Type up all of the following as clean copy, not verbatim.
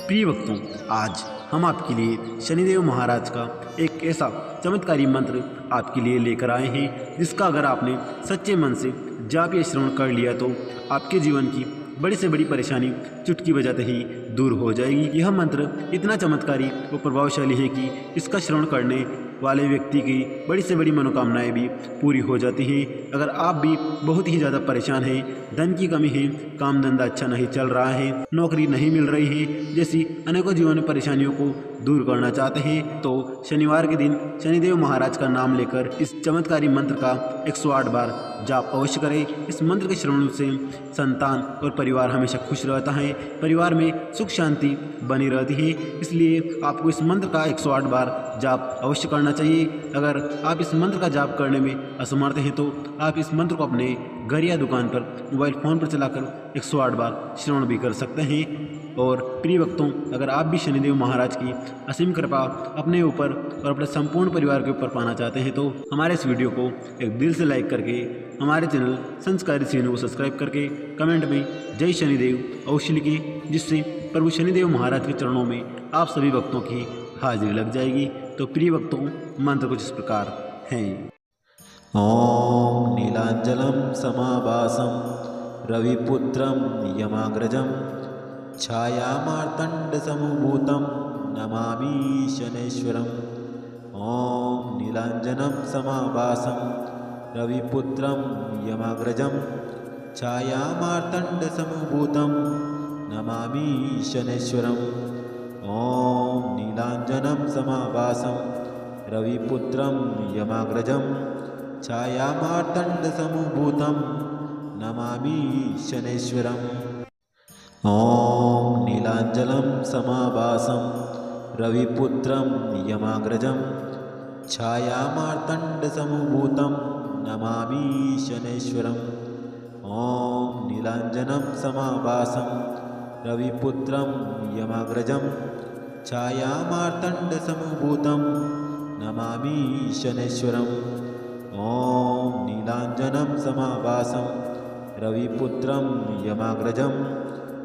प्रिय भक्तों, आज हम आपके लिए शनिदेव महाराज का एक ऐसा चमत्कारी मंत्र आपके लिए लेकर आए हैं जिसका अगर आपने सच्चे मन से जाप या श्रवण कर लिया तो आपके जीवन की बड़ी से बड़ी परेशानी चुटकी बजाते ही दूर हो जाएगी। यह मंत्र इतना चमत्कारी और प्रभावशाली है कि इसका श्रवण करने वाले व्यक्ति की बड़ी से बड़ी मनोकामनाएं भी पूरी हो जाती हैं। अगर आप भी बहुत ही ज़्यादा परेशान हैं, धन की कमी है, काम धंधा अच्छा नहीं चल रहा है, नौकरी नहीं मिल रही है, जैसी अनेकों जीवन परेशानियों को दूर करना चाहते हैं तो शनिवार के दिन शनिदेव महाराज का नाम लेकर इस चमत्कारी मंत्र का 108 बार जाप अवश्य करें। इस मंत्र के श्रवण से संतान और परिवार हमेशा खुश रहता है, परिवार में सुख शांति बनी रहती है। इसलिए आपको इस मंत्र का 108 बार जाप अवश्य करना चाहिए। अगर आप इस मंत्र का जाप करने में असमर्थ हैं तो आप इस मंत्र को अपने घर या दुकान पर मोबाइल फ़ोन पर चलाकर 108 बार श्रवण भी कर सकते हैं। और प्रिय भक्तों, अगर आप भी शनिदेव महाराज की असीम कृपा अपने ऊपर और अपने संपूर्ण परिवार के ऊपर पाना चाहते हैं तो हमारे इस वीडियो को एक दिल से लाइक करके हमारे चैनल संस्कारी सीनू को सब्सक्राइब करके कमेंट में जय शनिदेव अवश्य लिखें, जिससे प्रभु शनिदेव महाराज के चरणों में आप सभी भक्तों की हाजिरी लग जाएगी। तो प्रिय भक्तों, मंत्र कुछ इस प्रकार है। ॐ नीलाञ्जलं समाभासं रविपुत्रं यमाग्रजं छायामार्तण्डसमुभूतं नमामि शनैश्वरम्। ॐ नीलाञ्जनं समाभासं रविपुत्रं यमाग्रजं छायामार्तण्डसमुभूतं नमामि शनैश्वरम्। ॐ नीलाञ्जनं समाभासं रविपुत्रं यमाग्रजं छायामार्तण्डसमुभूतं नमामि शनैश्वरम्। ॐ नीलाञ्जलं समाभासं रविपुत्रं यमाग्रजं छायामार्तण्डसमुभूतं नमामि शनैश्वरम्। ॐ नीलाञ्जनं समाभासं रविपुत्रं यमाग्रजं छायामार्तण्डसमुभूतं नमामि शनैश्वरम्। ॐ नीलाञ्जनं समाभासं रविपुत्रं यमाग्रजं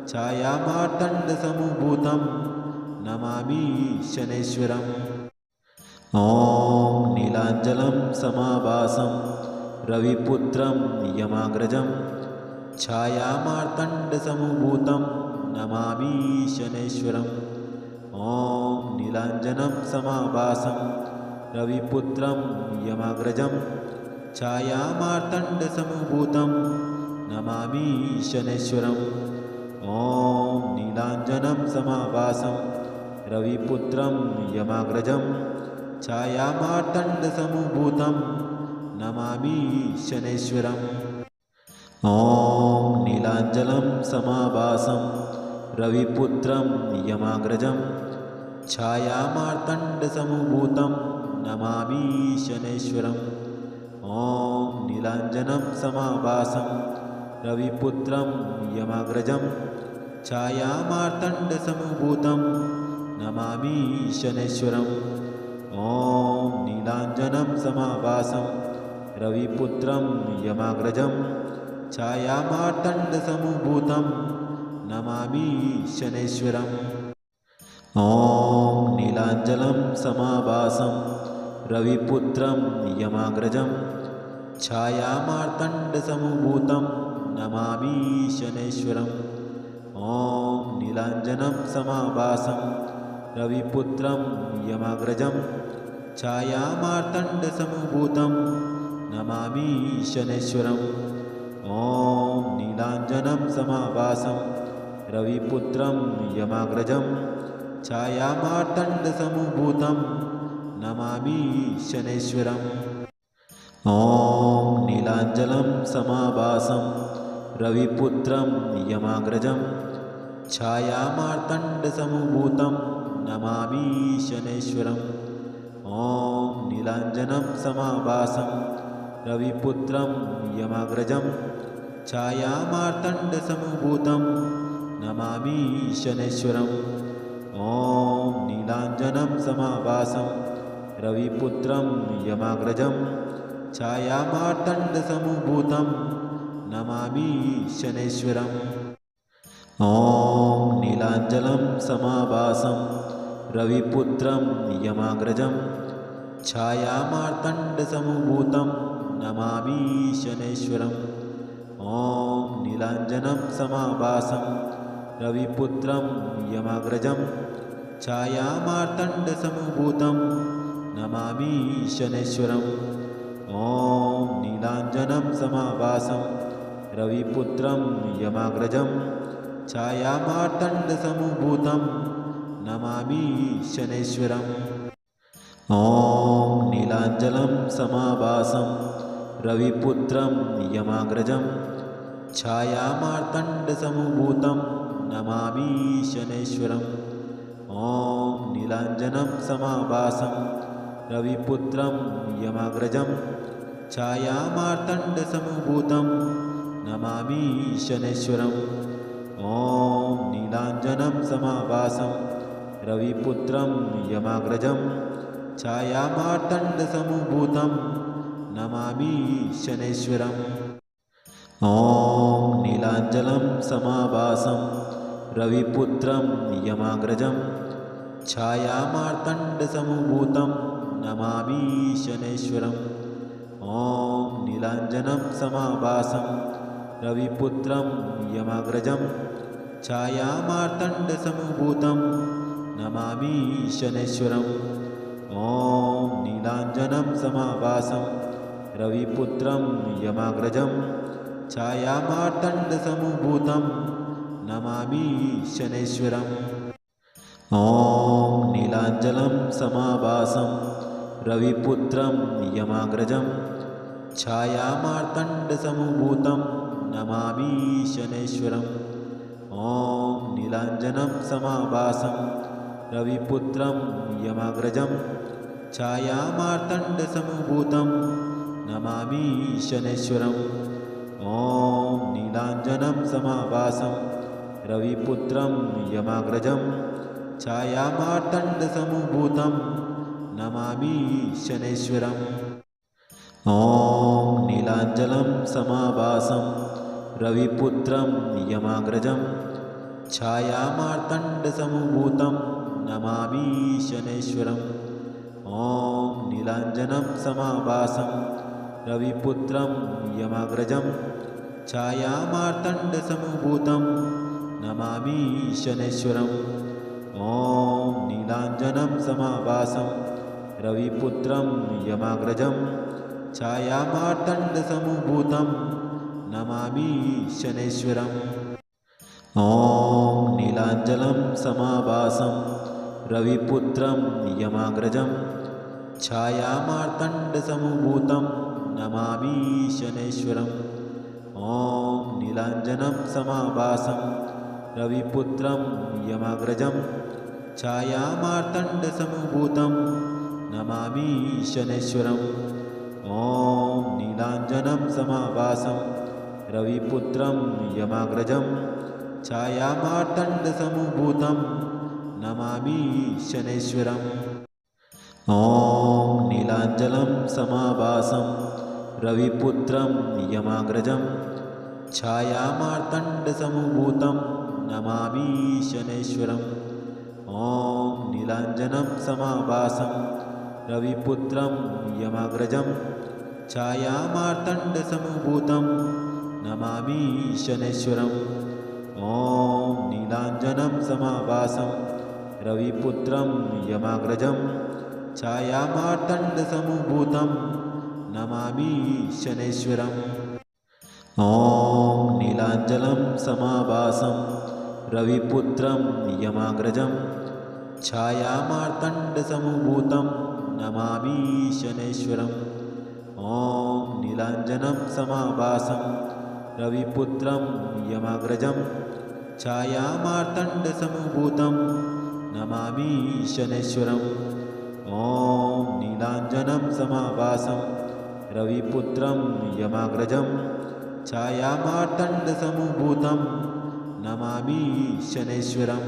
छायामार्तण्डसमुभूतं नमामि शनैश्वरम्। ॐ नीलाञ्जनं समाभासं रविपुत्रं यमाग्रजं छायामार्तण्डसमुभूतं नमामि शनैश्वरम्। ॐ नीलाञ्जनं समाभासं रविपुत्रं यमाग्रजं छायामार्तण्डसमुभूतं नमामि शनैश्वरम्। ॐ नीलाञ्जनं समाभासं रविपुत्रं यमाग्रजं छायामार्तण्डसमुभूतं नमामि शनैश्वरम्। ॐ नीलाञ्जनं समाभासं रविपुत्रं यमाग्रजं छायामार्तण्डसमुभूतं नमामि शनैश्वरम्। ॐ नीलाञ्जनं समाभासं रविपुत्रं यमाग्रजं छायामार्तण्डसमुभूतं नमामि शनैश्वरम्। ॐ नीलाञ्जनं समाभासं रविपुत्रं यमाग्रजं छायामार्तण्डसमुभूतं नमामि शनैश्वरम्। ॐ नीलाञ्जनं समाभासं रविपुत्रं यमाग्रजं छायामार्तण्डसमुभूतं नमामि शनैश्वरम्। ॐ नीलाञ्जनं समाभासं रविपुत्रं यमाग्रजं छायामार्तण्डसमुभूतं नमामि शनैश्वरम्। ॐ नीलाञ्जनं समाभासं रविपुत्रं यमाग्रजं छायामार्तण्डसमुभूतं नमामि शनैश्वरम्। ॐ नीलाञ्जनं समाभासं रविपुत्रं यमाग्रजं छायामार्तण्डसमुभूतं नमामि शनैश्वरम्। ॐ नीलाञ्जनं समाभासं रविपुत्रं यमाग्रजं छायामार्तण्डसमुभूतं नमामि शनैश्वरम्। ॐ नीलाञ्जनं समाभासं रविपुत्रं यमाग्रजं छायामार्तण्डसमुभूतं नमामि शनैश्वरम्। ॐ नीलाञ्जनं समाभासं रविपुत्रं यमाग्रजं छायामार्तण्डसमुभूतं नमामि शनैश्वरम् ॐ नीलाञ्जनं समाभासं रविपुत्रं यमाग्रजं छायामार्तण्डसमुभूतं नमामि शनैश्वरम् ॐ नीलाञ्जनं समाभासं रविपुत्रं यमाग्रजं छायामार्तण्डसमुभूतं नमामि शनैश्वरम् ॐ नीलाञ्जनं समाभासं रविपुत्रं यमाग्रजं छायामार्तण्डसमुभूतं नमामि शनैश्वरम् ॐ नीलाञ्जनं समाभासं रविपुत्रं यमाग्रजं छायामार्तण्डसमुभूतं नमामि शनैश्वरम् ॐ नीलाञ्जनं समाभासं रविपुत्रं यमाग्रजं छायामार्तण्डसमुभूतं नमामि शनैश्वरम् ॐ नीलाञ्जनं समाभासं रविपुत्रं यमाग्रजं छायामार्तण्डसमुभूतं नमामि शनैश्वरम् ॐ नीलाञ्जनं समाभासं रविपुत्रं यमाग्रजं छायामार्तण्डसमुभूतं नमामि शनैश्वरम् ॐ नीलाञ्जनं समाभासं रविपुत्रं यमाग्रजं छायामार्तण्डसमुभूतं नमामि शनैश्वरम् ॐ नीलाञ्जनं समाभासं रविपुत्रं यमाग्रजं छायामार्तण्डसमुभूतं नमामि शनैश्वरम् ॐ नीलाञ्जनं समाभासं रविपुत्रं यमाग्रजं छायामार्तण्डसमुभूतं नमामि शनैश्वरम् ॐ नीलाञ्जनं समाभासं रविपुत्रं यमाग्रजं छायामार्तण्डसमुभूतं नमामि शनैश्वरम् ॐ नीलाञ्जनं समाभासं रविपुत्रं यमाग्रजं छायामार्तण्डसमुभूतं नमामि शनैश्वरम् ॐ नीलाञ्जनं समाभासं रविपुत्रं यमाग्रजं छायामार्तण्डसमुभूतं नमामि शनैश्वरम् ॐ नीलाञ्जनं समाभासं रविपुत्रं यमाग्रजं छायामार्तण्डसमुभूतं नमामि शनैश्वरम् ॐ नीलाञ्जनं समाभासं रविपुत्रं यमाग्रजं छायामार्तण्डसमुभूतं नमामि शनैश्वरम् ॐ नीलाञ्जनं समाभासं रविपुत्रं यमाग्रजं छायामार्तण्डसमुभूतं नमामि शनैश्वरम् ॐ नीलाञ्जनं समाभासं रविपुत्रं यमाग्रजं छायामार्तण्डसमुभूतं नमामि शनैश्वरम् ॐ नीलाञ्जनं समाभासं रविपुत्रं यमाग्रजं छायामार्तण्डसमुभूतं नमामि शनैश्वरम् ॐ नीलाञ्जनं समाभासं रविपुत्रं यमाग्रजं छायामार्तण्डसमुभूतं नमामि शनैश्वरम् ॐ नीलाञ्जनं समाभासं रविपुत्रं यमाग्रजं छायामार्तण्डसमुभूतं नमामि शनैश्वरम् ॐ नीलाञ्जनं समाभासं रविपुत्रं यमाग्रजं छायामार्तण्डसमुभूतं नमामि शनैश्वरम् ॐ नीलाञ्जनं समाभासं रविपुत्रं यमाग्रजं छायामार्तण्डसमुभूतं नमामि शनैश्वरम् ॐ नीलाञ्जनं समाभासं रविपुत्रं यमाग्रजं छायामार्तण्डसमुभूतं नमामि शनैश्वरम्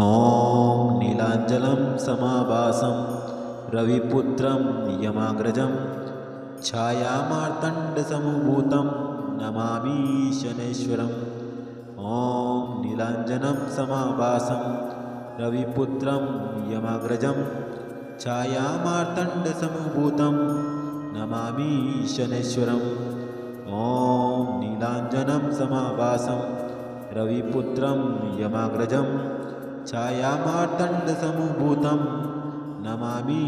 ॐ नीलाञ्जनं समाभासं रविपुत्रं यमाग्रजं छायामार्तण्डसमुभूतं नमामि शनैश्वरम् ॐ नीलाञ्जनं समाभासं रविपुत्रं यमाग्रजं छायामार्तण्डसमभूतं नमामि शनैश्वरम् ॐ नीलाञ्जनं समाभासं रविपुत्रं यमाग्रजं छायामार्तण्डसमभूतं नमामि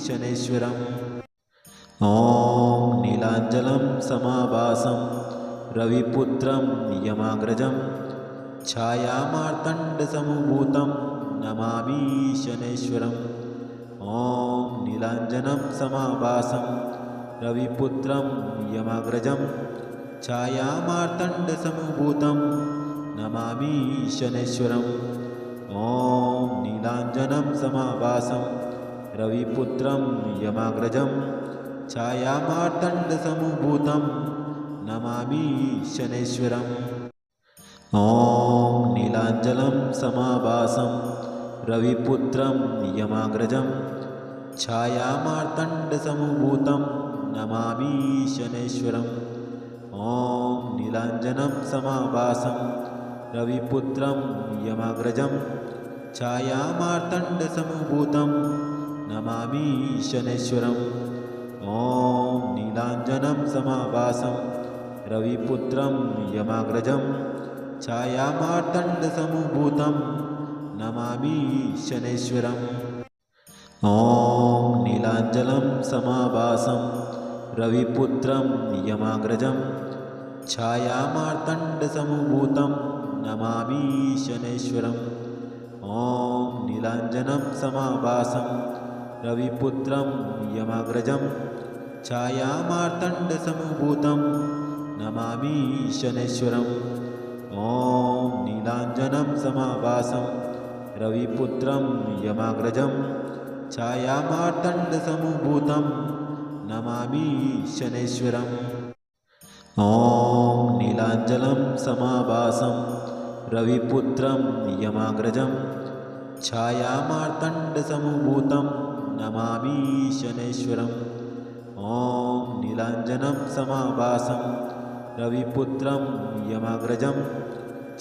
शनैश्वरम् ॐ नीलाञ्जनं समाभासं रविपुत्रं यमाग्रजं छायामार्तण्डसमभूतं नमामि शनैश्वरम् ॐ नीलाञ्जनं समाभासं रविपुत्रं यमाग्रजं छायामार्तण्डसमभूतं नमामि शनैश्वरम् ॐ नीलाञ्जनं समाभासं रविपुत्रं यमाग्रजं छायामार्तण्डसमभूतं नमामि शनैश्वरम् ॐ नीलाञ्जनं समाभासं रविपुत्रं यमाग्रजं छायामार्तण्डसमभूतं नमामि शनैश्वरम् ॐ नीलाञ्जनं समाभासं रविपुत्रं यमाग्रजं छायामार्तण्डसमभूतं नमामि शनैश्वरम् ॐ नीलाञ्जनं समाभासं रविपुत्रं यमाग्रजं छायामार्तण्डसमभूतं नमामि शनैश्वरम् ॐ नीलाञ्जनं समाभासं रविपुत्रं यमाग्रजं छायामार्तण्डसमभूतं नमामि शनैश्वरम् ॐ नीलाञ्जनं समाभासं रविपुत्रं यमाग्रजं छायामार्तण्डसमभूतं नमामि शनैश्वरम् ॐ नीलाञ्जनं समाभासं रविपुत्रं यमाग्रजं छायामार्तण्डसमभूतं नमामि शनैश्वरम् ॐ नीलाञ्जनं समाभासं रविपुत्रं यमाग्रजं छायामार्तण्डसमभूतं नमामि शनैश्वरम् ॐ नीलाञ्जनं समाभासं रविपुत्रं यमाग्रजं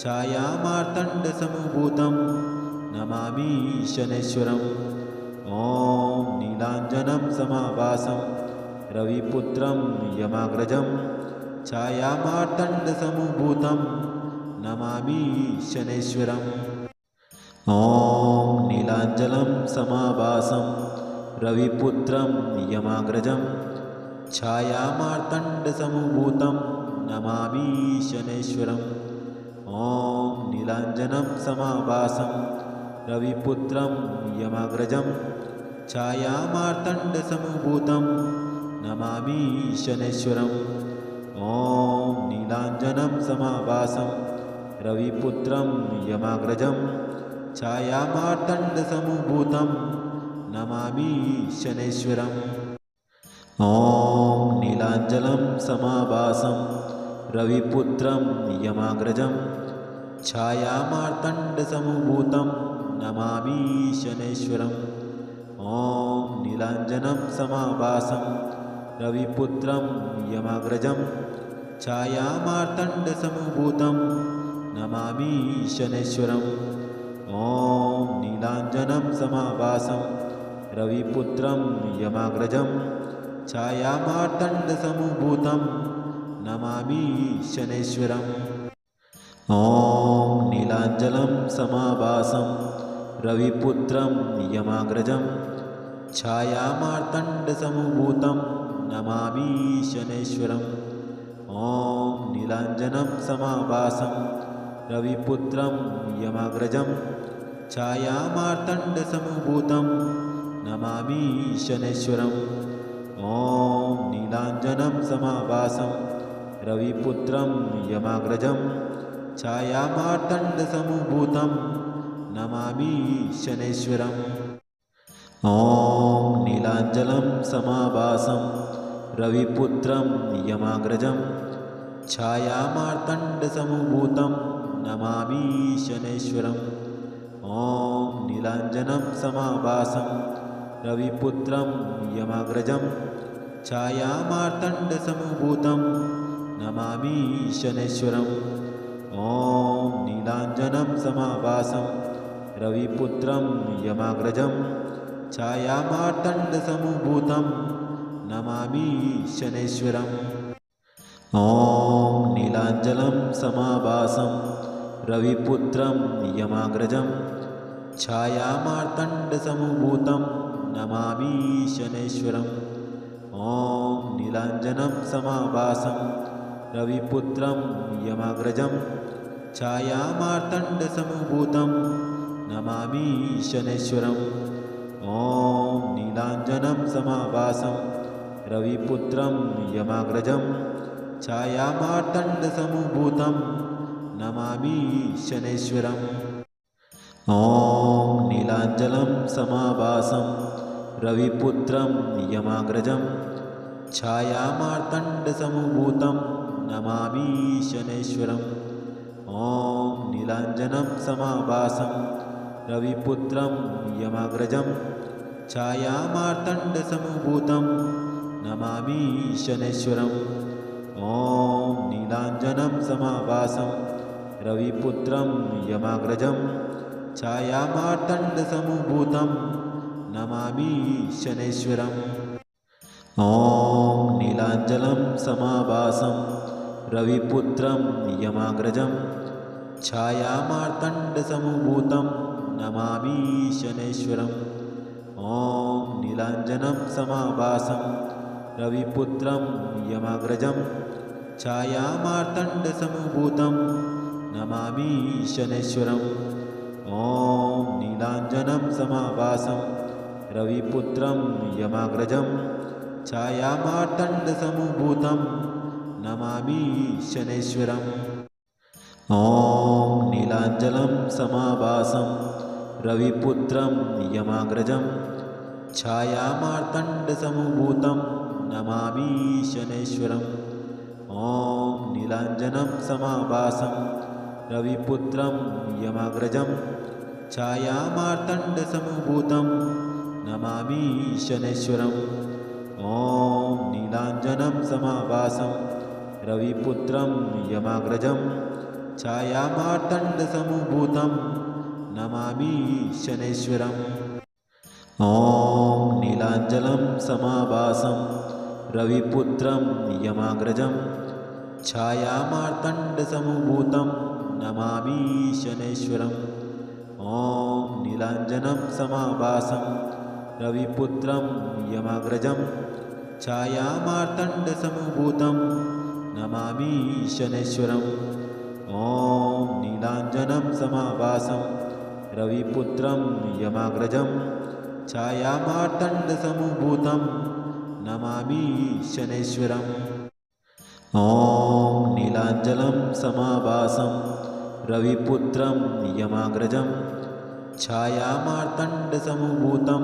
छायामार्तण्डसमभूतं नमामि शनैश्वरम् ॐ नीलाञ्जनं समाभासं रविपुत्रं यमाग्रजं छायामार्तण्डसमभूतं नमामि शनैश्वरम् ॐ नीलाञ्जनं समाभासं रविपुत्रं यमाग्रजं छायामार्तण्डसमभूतं नमामि शनैश्वरम् ॐ नीलाञ्जनं समाभासं रविपुत्रं यमाग्रजं छायामार्तण्डसमभूतं नमामि शनैश्वरम् ॐ नीलाञ्जनं समाभासं रविपुत्रं यमाग्रजं छायामार्तण्डसमभूतं नमामि शनैश्वरम् ॐ नीलाञ्जनं समाभासं रविपुत्रं यमाग्रजं छायामार्तण्डसमभूतं नमामि शनैश्वरम् ॐ नीलाञ्जनं समाभासं रविपुत्रं यमाग्रजं छायामार्तण्डसमभूतं नमामि शनैश्वरम् ॐ नीलाञ्जनं समाभासं रविपुत्रं यमाग्रजं छायामार्तण्डसमभूतं नमामि शनैश्वरम् ॐ नीलाञ्जनं समाभासं रविपुत्रं यमाग्रजं छायामार्तण्डसमभूतं नमामि शनैश्वरम् ॐ नीलाञ्जनं समाभासं रविपुत्रं यमाग्रजं छायामार्तण्डसमभूतं नमामि शनैश्वरम् ॐ नीलाञ्जनं समाभासं रविपुत्रं यमाग्रजं छायामार्तण्डसमभूतं नमामि शनैश्वरम् ॐ नीलाञ्जनं समाभासं रविपुत्रं यमाग्रजं छायामार्तण्डसमभूतं नमामि शनैश्वरम् ॐ नीलाञ्जनं समाभासं रविपुत्रं यमाग्रजं छायामार्तण्डसमभूतं नमामि शनैश्वरम् ॐ नीलाञ्जनं समाभासं रविपुत्रं यमाग्रजं छायामार्तण्डसमुभूतं नमामि शनैश्वरम् ॐ नीलाञ्जनं समाभासं रविपुत्रं यमाग्रजं छायामार्तण्डसमुभूतं नमामि शनैश्वरम् ॐ नीलाञ्जनं समाभासं रविपुत्रं यमाग्रजं छायामार्तण्डसमुभूतं नमामि शनैश्वरम् ॐ नीलाञ्जनं समाभासं रविपुत्रं यमाग्रजं छायामार्तण्डसमुभूतं नमामि शनैश्वरम् ॐ नीलाञ्जनं समाभासं रविपुत्रं यमाग्रजं छायामार्तण्डसमुभूतं नमामि शनैश्वरम् ॐ नीलाञ्जनं समाभासं रविपुत्रं यमाग्रजं छायामार्तण्डसमुभूतं नमामि शनैश्वरम् ॐ नीलाञ्जनं समाभासं रविपुत्रं यमाग्रजं छायामार्तण्डसमुभूतं नमामि शनैश्वरम् ॐ नीलाञ्जनं समाभासं रविपुत्रं यमाग्रजं छायामार्तण्डसमुभूतं नमामि शनैश्वरम् ॐ नीलाञ्जनं समाभासं रविपुत्रं यमाग्रजं छायामार्तण्डसमुभूतं नमामि शनैश्वरम् ॐ नीलाञ्जनं समाभासं रविपुत्रं यमाग्रजं छायामार्तण्डसमुभूतं नमामि शनैश्वरम् ॐ नीलाञ्जनं समाभासं रविपुत्रं यमाग्रजं छायामार्तण्डसमुभूतं नमामि शनैश्वरम् ॐ नीलाञ्जनं समाभासं रविपुत्रं यमाग्रजं छायामार्तण्डसमुभूतं नमामि शनैश्वरम् ॐ नीलाञ्जनं समाभासं रविपुत्रं यमाग्रजं छायामार्तण्डसमुभूतं नमामि शनैश्वरम् ॐ नीलाञ्जनं समाभासं रविपुत्रं यमाग्रजं छायामार्तण्डसमुभूतं नमामि शनैश्वरम् ॐ नीलाञ्जनं समाभासं रविपुत्रं यमाग्रजं छायामार्तण्डसमुभूतं नमामि शनैश्वरम् ॐ नीलाञ्जनं समाभासं रविपुत्रं यमाग्रजं छायामार्तण्डसमुभूतं नमामि शनैश्वरम् ॐ नीलाञ्जनं समाभासं रविपुत्रं यमाग्रजं छायामार्तण्डसमुभूतं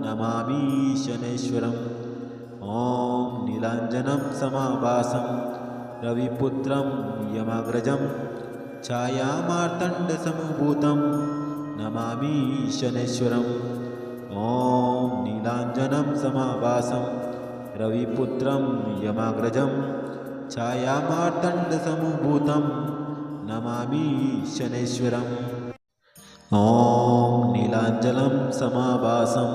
नमामि शनैश्वरम् ॐ नीलाञ्जनं समाभासं रविपुत्रं यमाग्रजं छायामार्तण्डसमुभूतं नमामि शनैश्वरम् ॐ नीलाञ्जनं समाभासं रविपुत्रं यमाग्रजं छायामार्तण्डसमुभूतं नमामि शनैश्वरम् ॐ नीलाञ्जनं समाभासं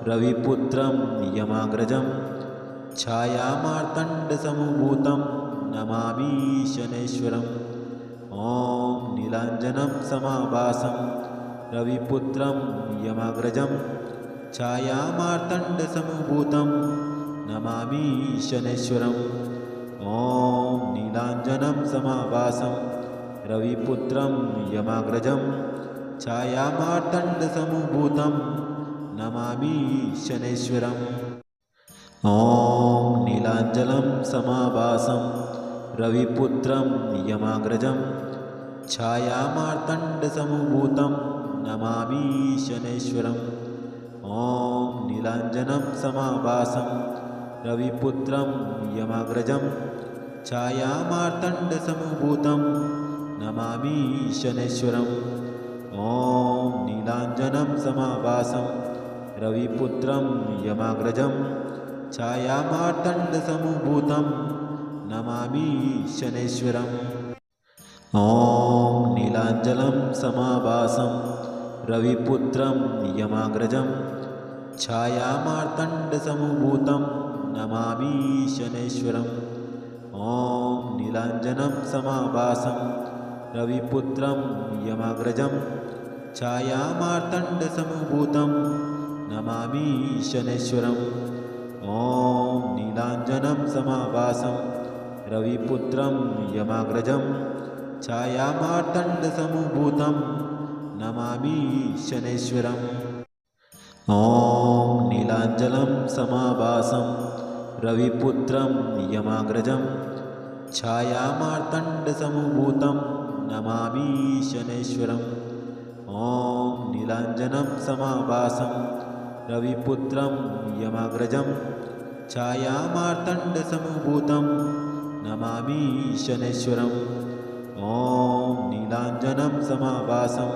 रविपुत्रं यमाग्रजं छायामार्तण्डसमुभूतं नमामि शनैश्वरम् ॐ नीलाञ्जनं समाभासं रविपुत्रं यमाग्रजं छायामार्तण्डसमुभूतं नमामि शनैश्वरम् ॐ नीलाञ्जनं समाभासं रविपुत्रं यमाग्रजं छायामार्तण्डसमुभूतं नमामि शनैश्वरम् ॐ नीलाञ्जनं समाभासं रविपुत्रं यमाग्रजं छायामार्तण्डसमुभूतं नमामि शनैश्वरम् ॐ नीलाञ्जनं समाभासं रविपुत्रं यमाग्रजं छायामार्तण्डसमुभूतं नमामि शनैश्वरम् ॐ नीलाञ्जनं समाभासं रविपुत्रं यमाग्रजं छायामार्तण्डसमुभूतं नमामि शनैश्वरम् ॐ नीलाञ्जनं समाभासं रविपुत्रं यमाग्रजं छायामार्तण्डसमुभूतं नमामि शनैश्वरम् ॐ नीलाञ्जनं समाभासं रविपुत्रं यमाग्रजं छायामार्तण्डसमुभूतं नमामि शनैश्वरम् ॐ नीलाञ्जनं समाभासं रविपुत्रं यमाग्रजं छायामार्तण्डसमुभूतं नमामि शनैश्वरम् ॐ नीलाञ्जनं समाभासं रविपुत्रं यमाग्रजं छायामार्तण्डसमुभूतं नमामि शनैश्वरम् ॐ नीलाञ्जनं समाभासं रविपुत्रं यमाग्रजं छायामार्तण्डसमुभूतं नमामि शनैश्वरम् ॐ नीलाञ्जनं समाभासं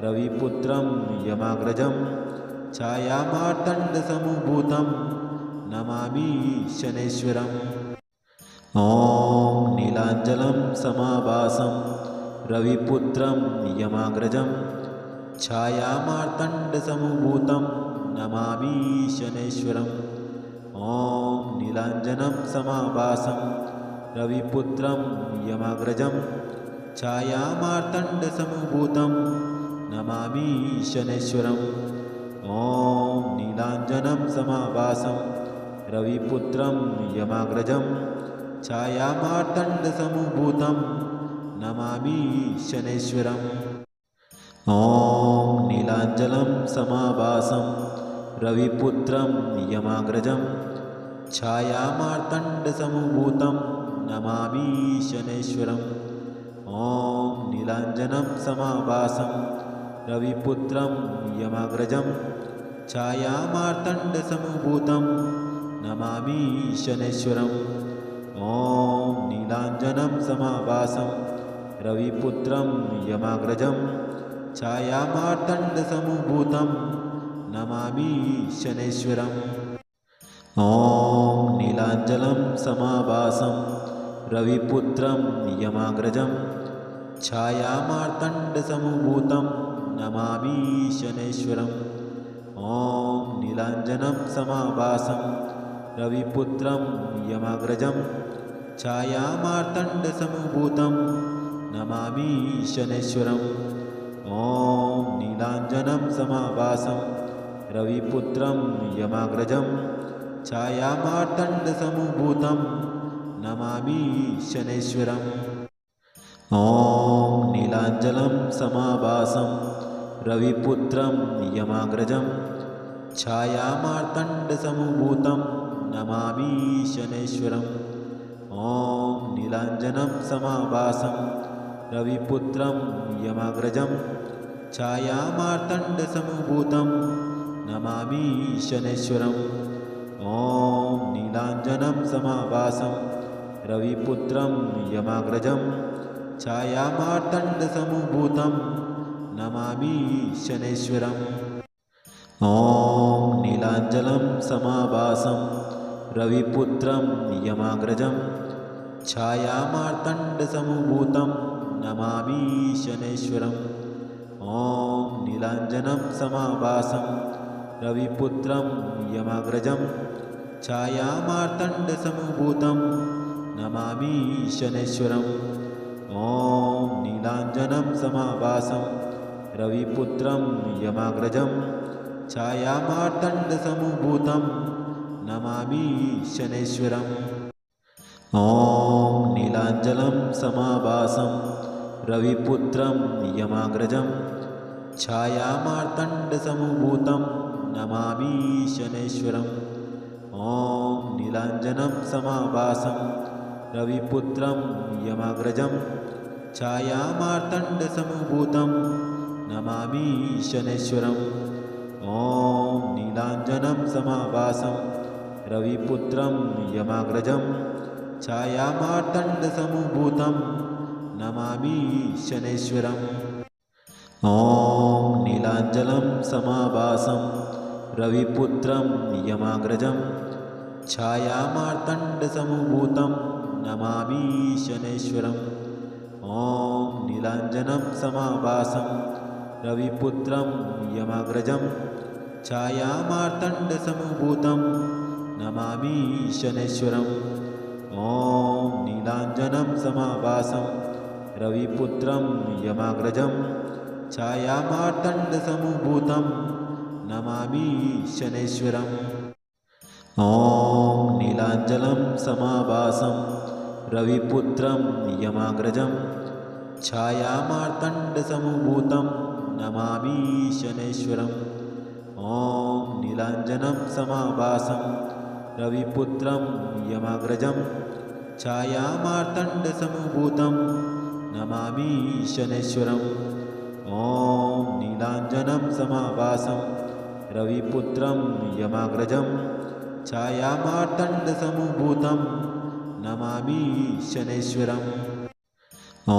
रविपुत्रं यमाग्रजं छायामार्तण्डसमुभूतं नमामि शनैश्वरम् ॐ नीलाञ्जनं समाभासं रविपुत्रं यमाग्रजं छायामार्तण्डसमुभूतं नमामि शनैश्वरम् ॐ नीलाञ्जनं समाभासं रविपुत्रं यमाग्रजं छायामार्तण्डसमुभूतं नमामि शनैश्वरम् ॐ नीलाञ्जनं समाभासं रविपुत्रं यमाग्रजं छायामार्तण्डसमुभूतं नमामि शनैश्वरम् ॐ नीलाञ्जनं समाभासं रविपुत्रं यमाग्रजं छायामार्तण्डसमुभूतं नमामि शनैश्वरम् ॐ नीलाञ्जनं समाभासं रविपुत्रं यमाग्रजं छायामार्तण्डसमुभूतं नमामि शनैश्वरम् ॐ नीलाञ्जनं समाभासं रविपुत्रं यमाग्रजं छायामार्तण्डसमुभूतं नमामि शनैश्वरम् ॐ नीलाञ्जनं समाभासं रविपुत्रं यमाग्रजं छायामार्तण्डसमुभूतं नमामि शनैश्वरम् ॐ नीलाञ्जनं समाभासं रविपुत्रं यमाग्रजं छायामार्तण्डसमुभूतं नमामि शनैश्वरम् ॐ नीलाञ्जनं समाभासं रविपुत्रं यमाग्रजं छायामार्तण्डसमुभूतं नमामि शनैश्वरम् ॐ नीलाञ्जनं समाभासं रविपुत्रं यमाग्रजं छायामार्तण्डसमुभूतं नमामि शनैश्वरम् ॐ नीलाञ्जनं समाभासं रविपुत्रं यमाग्रजं छायामार्तण्डसमुभूतं नमामि शनैश्वरम् ॐ नीलाञ्जनं समाभासं रविपुत्रं यमाग्रजं छायामार्तण्डसमुभूतं नमामि शनैश्वरम् ॐ नीलाञ्जनं समाभासं रविपुत्रं यमाग्रजं छायामार्तण्डसमुभूतं नमामि शनैश्वरम् ॐ नीलाञ्जनं समाभासं रविपुत्रं यमाग्रजं छायामार्तण्डसमुभूतं नमामि शनैश्वरम् ॐ नीलाञ्जनं समाभासं रविपुत्रं यमाग्रजं छायामार्तण्डसमुभूतं नमामि शनैश्वरम् ॐ नीलाञ्जनं समाभासं रविपुत्रं यमाग्रजं छायामार्तण्डसमुभूतं नमामि शनैश्वरम् ॐ नीलाञ्जनं समाभासं रविपुत्रं यमाग्रजं छायामार्तण्डसमुभूतं नमामि शनैश्वरम् ॐ नीलाञ्जनं समाभासं रविपुत्रं यमाग्रजं छायामार्तण्डसमुभूतं नमामि शनैश्वरम् ॐ नीलाञ्जनं समाभासं रविपुत्रं यमाग्रजं छायामार्तण्डसमुभूतं नमामि शनैश्वरम् ॐ नीलाञ्जनं समाभासं रविपुत्रं यमाग्रजं छायामार्तण्डसमुभूतं नमामि शनैश्वरम् ॐ नीलाञ्जनं समाभासं रविपुत्रं यमाग्रजं छायामार्तण्डसमुभूतं नमामि शनैश्वरम् ॐ नीलाञ्जनं समाभासं रविपुत्रं यमाग्रजं छायामार्तण्डसमुभूतं नमामि शनैश्वरम् ॐ नीलाञ्जनं समाभासं रविपुत्रं यमाग्रजं छायामार्तण्डसमुभूतं नमामि शनैश्वरम् ॐ नीलाञ्जनं समाभासं रविपुत्रं यमाग्रजं छायामार्तण्डसमुभूतं नमामि शनैश्वरम् ॐ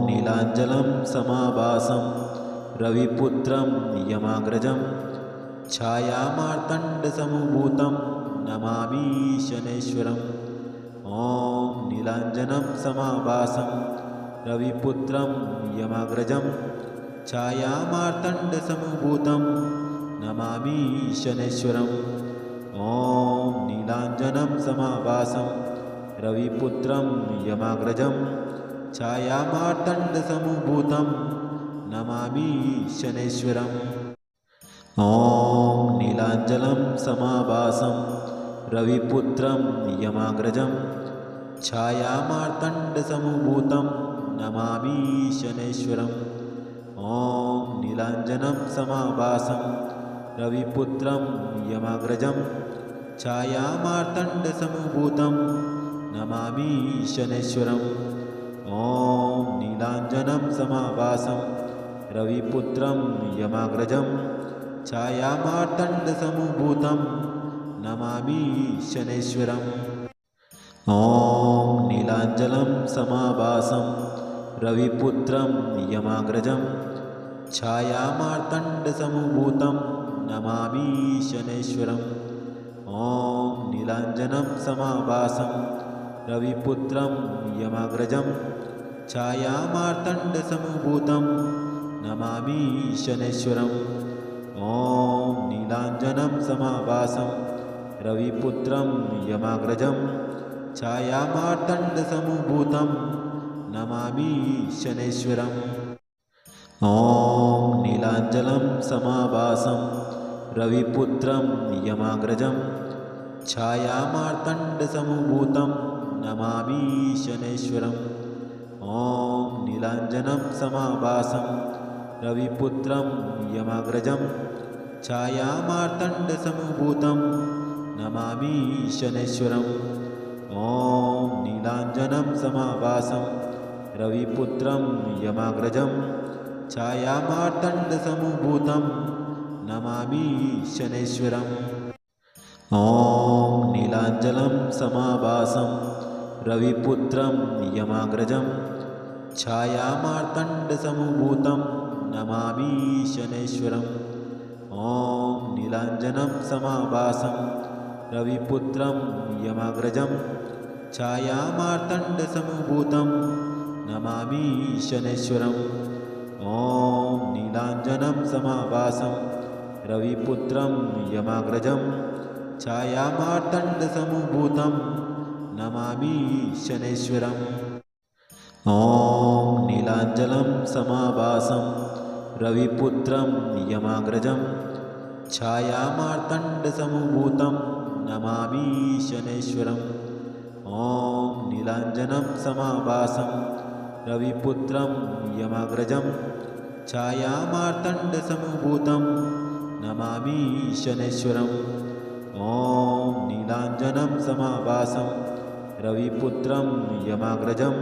नीलाञ्जनं समाभासं रविपुत्रं यमाग्रजं छायामार्तण्डसमुभूतं नमामि शनैश्वरम् ॐ नीलाञ्जनं समाभासं रविपुत्रं यमाग्रजं छायामार्तण्डसमुभूतं नमामि शनैश्वरम् ॐ नीलाञ्जनं समाभासं रविपुत्रं यमाग्रजं छायामार्तण्डसमुभूतं नमामि शनैश्वरम् ॐ नीलाञ्जनं समाभासं रविपुत्रं यमाग्रजं छायामार्तण्डसमुभूतं नमामि शनैश्वरम् ॐ नीलाञ्जनं समाभासं रविपुत्रं यमाग्रजं छायामार्तण्डसमुभूतं नमामि शनैश्वरम् ॐ नीलाञ्जनं समाभासं रविपुत्रं यमाग्रजं छायामार्तण्डसमुभूतं नमामि शनैश्वरम् ॐ नीलाञ्जनं समाभासं रविपुत्रं यमाग्रजं छायामार्तण्डसमुभूतं नमामि शनैश्वरम् ॐ नीलाञ्जनं समाभासं रविपुत्रं यमाग्रजं छायामार्तण्डसमुभूतं नमामि शनैश्वरम् ॐ नीलाञ्जनं समाभासं रविपुत्रं यमाग्रजं छायामार्तण्डसमुभूतं नमामि शनैश्वरम् ॐ नीलाञ्जनं समाभासं रविपुत्रं यमाग्रजं छायामार्तण्डसमुभूतं नमामि शनैश्वरम् ॐ नीलाञ्जनं समाभासं रविपुत्रं यमाग्रजं छायामार्तण्डसमुभूतं नमामि शनैश्वरम् ॐ नीलाञ्जनं समाभासं रविपुत्रं यमाग्रजं छायामार्तण्डसमुभूतं नमामि शनैश्वरम् ॐ नीलाञ्जनं समाभासं रविपुत्रं यमाग्रजं छायामार्तण्डसमुभूतं नमामि शनैश्वरम् ॐ नीलाञ्जनं समाभासं रविपुत्रं यमाग्रजं छायामार्तण्डसमुभूतं नमामि शनैश्वरम् ॐ नीलाञ्जनं समाभासं रविपुत्रं यमाग्रजं छायामार्तण्डसमुभूतं नमामि शनैश्वरम् ॐ नीलाञ्जनं समाभासं रविपुत्रं यमाग्रजं छायामार्तण्डसमुभूतं नमामि शनैश्वरम् ॐ नीलाञ्जनं समाभासं रविपुत्रं यमाग्रजं छायामार्तण्डसमुभूतं नमामि शनैश्वरम् ॐ नीलाञ्जनं समाभासं रविपुत्रं यमाग्रजं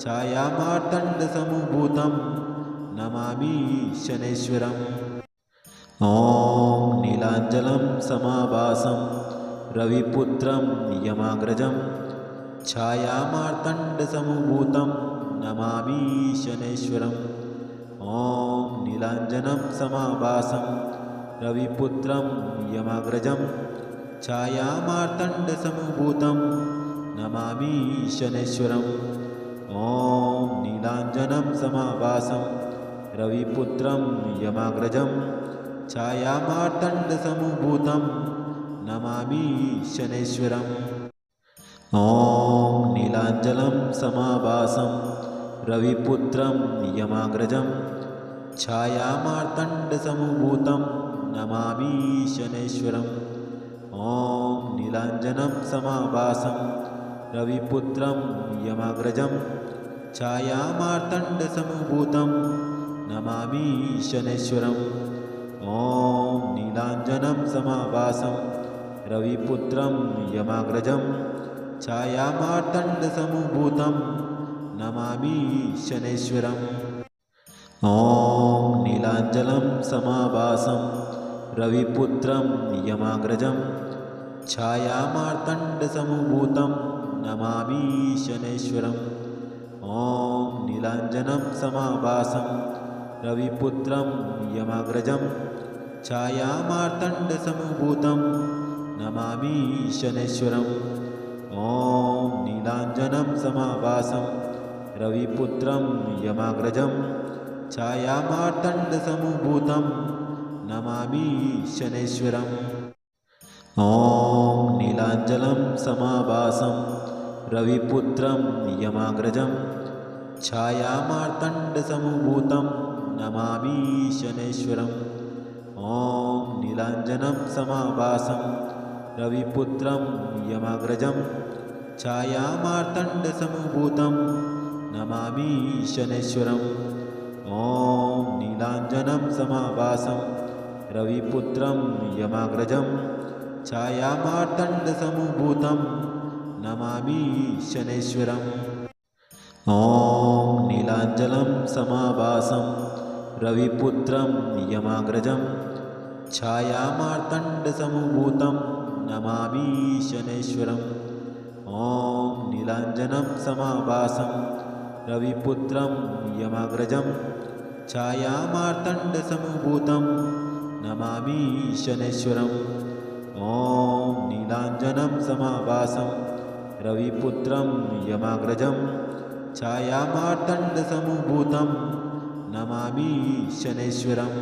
छायामार्तण्डसमुभूतं नमामि शनैश्वरम् ॐ नीलाञ्जनं समाभासं रविपुत्रं यमाग्रजं छायामार्तण्डसमुभूतं नमामि शनैश्वरम् ॐ नीलाञ्जनं समाभासं रविपुत्रं यमाग्रजं छायामार्तण्डसमुभूतं नमामि शनैश्वरम् ॐ नीलाञ्जनं समाभासं रविपुत्रं यमाग्रजं छायामार्तण्डसमुभूतं नमामि शनैश्वरम् ॐ नीलाञ्जनं समाभासं रविपुत्रं यमाग्रजं छायामार्तण्डसमुभूतं नमामि शनैश्वरम् ॐ नीलाञ्जनं समाभासं रविपुत्रं यमाग्रजं छायामार्तण्डसमुभूतं नमामि शनैश्वरम् ॐ नीलाञ्जनं समाभासं रविपुत्रं यमाग्रजं छायामार्तण्डसमुभूतं नमामि शनैश्वरम् ॐ नीलाञ्जनं समाभासं रविपुत्रं यमाग्रजं छायामार्तण्डसमुभूतं नमामि शनैश्वरम् ॐ नीलाञ्जनं समाभासं रविपुत्रं यमाग्रजं छायामार्तण्डसमुभूतं नमामि शनैश्वरम् ॐ नीलाञ्जनं समाभासं रविपुत्रं यमाग्रजं छायामार्तण्डसमुभूतं नमामि शनैश्वरम् ॐ नीलाञ्जनं समाभासं रविपुत्रं यमाग्रजं छायामार्तण्डसमुभूतं नमामि शनैश्वरम् ॐ नीलाञ्जनं समाभासं रविपुत्रं यमाग्रजं छायामार्तण्डसमुभूतं नमामि शनैश्वरम् ॐ नीलाञ्जनं समाभासं रविपुत्रं यमाग्रजं छायामार्तण्डसमुभूतं नमामि शनैश्वरम् ॐ नीलाञ्जनं समाभासं रविपुत्रं यमाग्रजं छायामार्तण्डसमुभूतं नमामि शनैश्वरम् ॐ नीलाञ्जनं समाभासं रविपुत्रं यमाग्रजं छायामार्तण्डसमुभूतं नमामि शनैश्वरम् ॐ नीलाञ्जनं समाभासं रविपुत्रं यमाग्रजं छायामार्तण्डसमुभूतं नमामि शनैश्वरम्